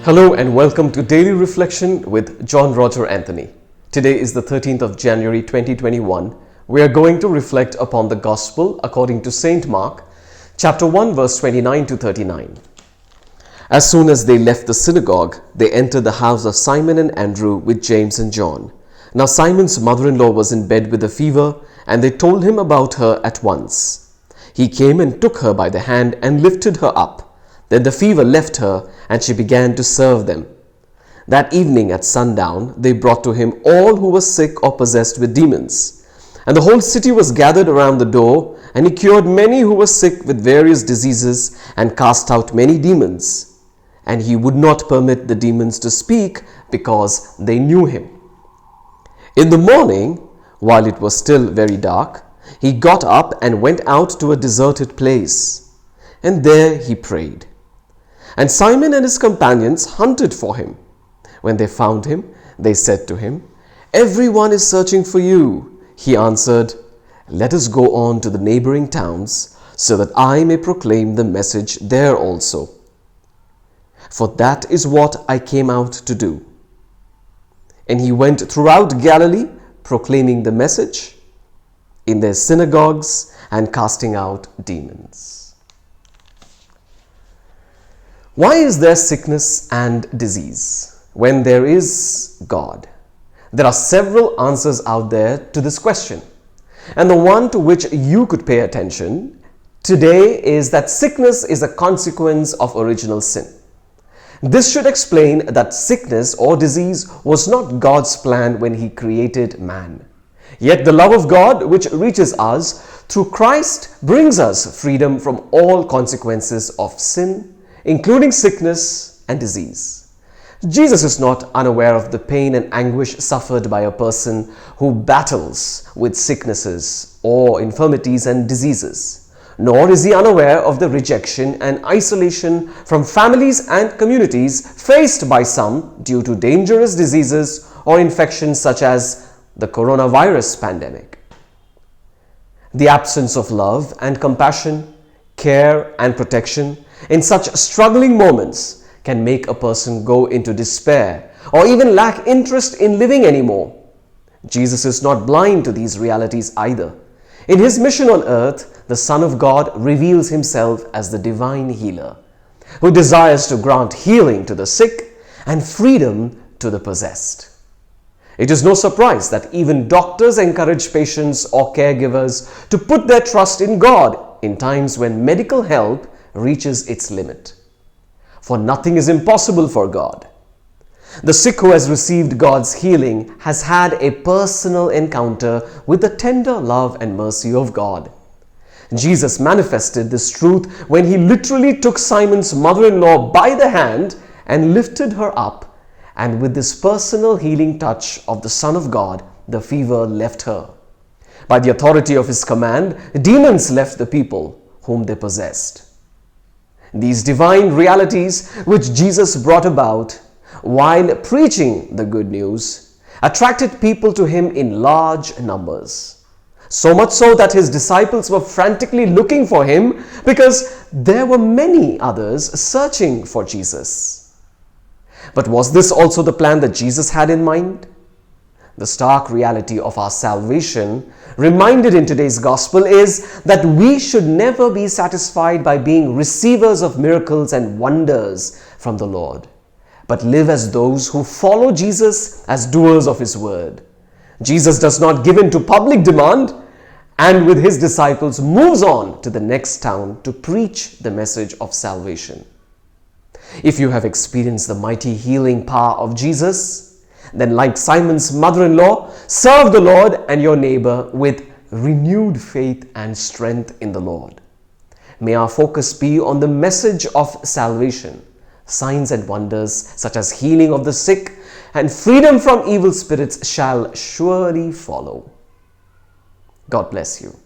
Hello and welcome to Daily Reflection with John Roger Anthony. Today is the 13th of January 2021. We are going to reflect upon the Gospel according to St. Mark, chapter 1, verse 29 to 39. As soon as they left the synagogue, they entered the house of Simon and Andrew with James and John. Now Simon's mother-in-law was in bed with a fever, and they told him about her at once. He came and took her by the hand and lifted her up. Then the fever left her, and she began to serve them. That evening at sundown, they brought to him all who were sick or possessed with demons. And the whole city was gathered around the door, and he cured many who were sick with various diseases, and cast out many demons. And he would not permit the demons to speak, because they knew him. In the morning, while it was still very dark, he got up and went out to a deserted place. And there he prayed. And Simon and his companions hunted for him. When they found him, they said to him, "Everyone is searching for you." He answered, "Let us go on to the neighboring towns, so that I may proclaim the message there also. For that is what I came out to do." And he went throughout Galilee, proclaiming the message in their synagogues and casting out demons. Why is there sickness and disease when there is God? There are several answers out there to this question. And the one to which you could pay attention today is that sickness is a consequence of original sin. This should explain that sickness or disease was not God's plan when He created man. Yet the love of God, which reaches us through Christ, brings us freedom from all consequences of sin, including sickness and disease. Jesus is not unaware of the pain and anguish suffered by a person who battles with sicknesses or infirmities and diseases. Nor is He unaware of the rejection and isolation from families and communities faced by some due to dangerous diseases or infections such as the coronavirus pandemic. The absence of love and compassion, care and protection in such struggling moments can make a person go into despair or even lack interest in living anymore. Jesus is not blind to these realities either. In His mission on earth, the Son of God reveals Himself as the divine healer, who desires to grant healing to the sick and freedom to the possessed. It is no surprise that even doctors encourage patients or caregivers to put their trust in God in times when medical help reaches its limit. For nothing is impossible for God. The sick who has received God's healing has had a personal encounter with the tender love and mercy of God. Jesus manifested this truth when He literally took Simon's mother-in-law by the hand and lifted her up, and with this personal healing touch of the Son of God, the fever left her. By the authority of His command, demons left the people whom they possessed. These divine realities which Jesus brought about while preaching the good news attracted people to Him in large numbers. So much so that His disciples were frantically looking for Him because there were many others searching for Jesus. But was this also the plan that Jesus had in mind? The stark reality of our salvation, reminded in today's gospel, is that we should never be satisfied by being receivers of miracles and wonders from the Lord, but live as those who follow Jesus as doers of His word. Jesus does not give in to public demand, and with His disciples moves on to the next town to preach the message of salvation. If you have experienced the mighty healing power of Jesus, then like Simon's mother-in-law, serve the Lord and your neighbor with renewed faith and strength in the Lord. May our focus be on the message of salvation. Signs and wonders such as healing of the sick and freedom from evil spirits shall surely follow. God bless you.